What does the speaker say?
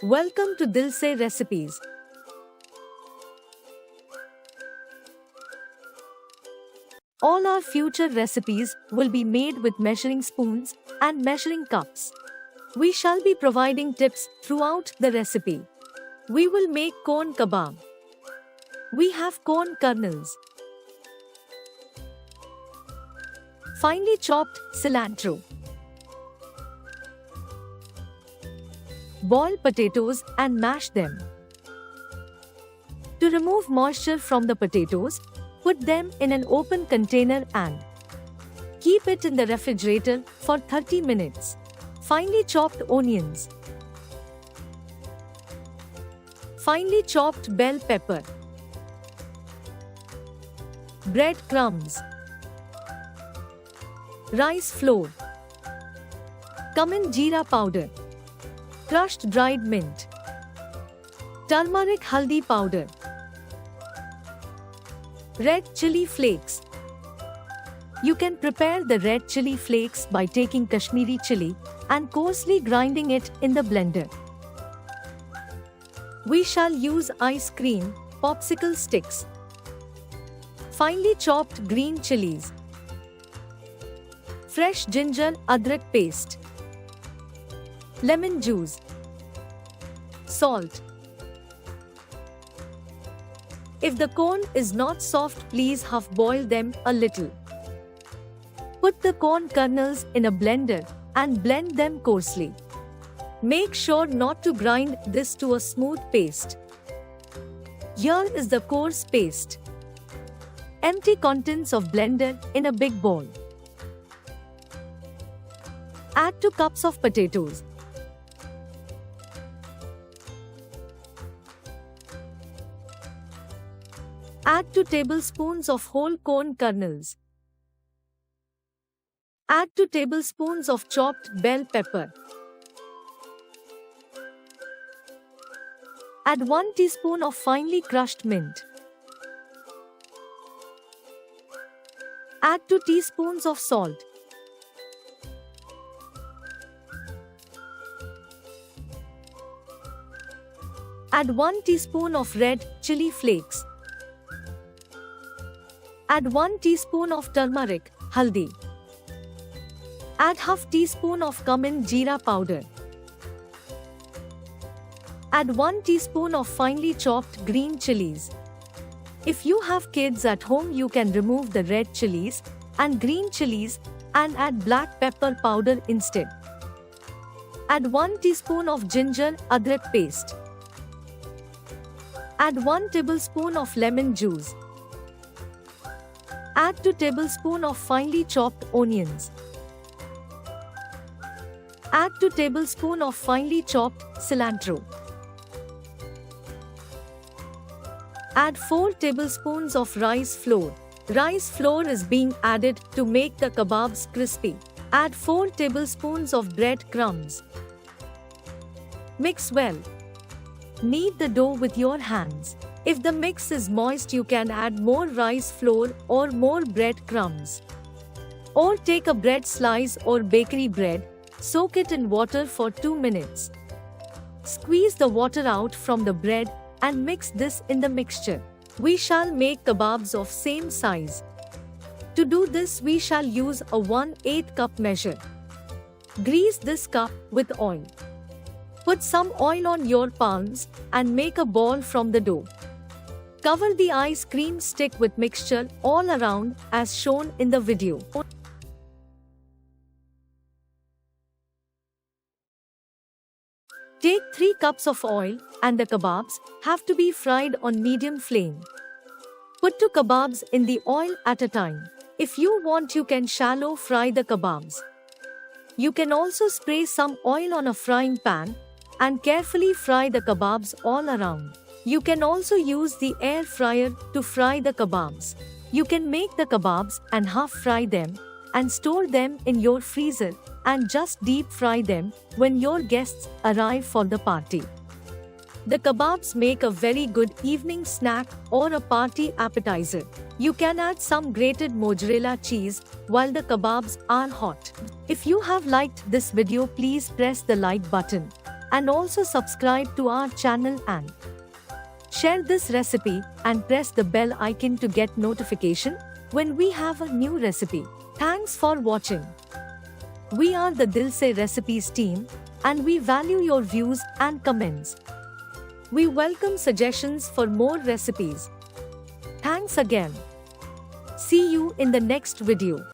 Welcome to Dil Se Recipes. All our future recipes will be made with measuring spoons and measuring cups. We shall be providing tips throughout the recipe. We will make corn kebab. We have corn kernels, finely chopped cilantro, boil potatoes and mash them. To remove moisture from the potatoes, put them in an open container and keep it in the refrigerator for 30 minutes. Finely chopped onions, finely chopped bell pepper, bread crumbs, rice flour, cumin jeera powder, crushed dried mint, turmeric haldi powder, red chili flakes. You can prepare the red chili flakes by taking Kashmiri chili and coarsely grinding it in the blender. We shall use ice cream, popsicle sticks, finely chopped green chilies, fresh ginger adrak paste, lemon juice, salt. If the corn is not soft, please half boil them a little. Put the corn kernels in a blender and blend them coarsely. Make sure not to grind this to a smooth paste. Here is the coarse paste. Empty contents of blender in a big bowl. Add 2 cups of potatoes. Add 2 tablespoons of whole corn kernels. Add 2 tablespoons of chopped bell pepper. Add 1 teaspoon of finely crushed mint. Add 2 teaspoons of salt. Add 1 teaspoon of red chili flakes. Add 1 teaspoon of turmeric, haldi. Add half teaspoon of cumin jeera powder. Add 1 teaspoon of finely chopped green chilies. If you have kids at home, you can remove the red chilies and green chilies and add black pepper powder instead. Add 1 teaspoon of ginger adrak paste. Add 1 tablespoon of lemon juice. Add 2 tablespoons of finely chopped onions. Add 2 tablespoons of finely chopped cilantro. Add 4 tablespoons of rice flour. Rice flour is being added to make the kebabs crispy. Add 4 tablespoons of bread crumbs. Mix well. Knead the dough with your hands. If the mix is moist, you can add more rice flour or more bread crumbs. Or take a bread slice or bakery bread, soak it in water for 2 minutes. Squeeze the water out from the bread and mix this in the mixture. We shall make kebabs of same size. To do this, we shall use a 1/8 cup measure. Grease this cup with oil. Put some oil on your palms and make a ball from the dough. Cover the ice cream stick with mixture all around as shown in the video. Take 3 cups of oil and the kebabs have to be fried on medium flame. Put 2 kebabs in the oil at a time. If you want, you can shallow fry the kebabs. You can also spray some oil on a frying pan and carefully fry the kebabs all around. You can also use the air fryer to fry the kebabs. You can make the kebabs and half fry them and store them in your freezer and just deep fry them when your guests arrive for the party. The kebabs make a very good evening snack or a party appetizer. You can add some grated mozzarella cheese while the kebabs are hot. If you have liked this video, please press the like button and also subscribe to our channel and share this recipe and press the bell icon to get notification when we have a new recipe. Thanks for watching. We are the Dil Se Recipes team and we value your views and comments. We welcome suggestions for more recipes. Thanks again. See you in the next video.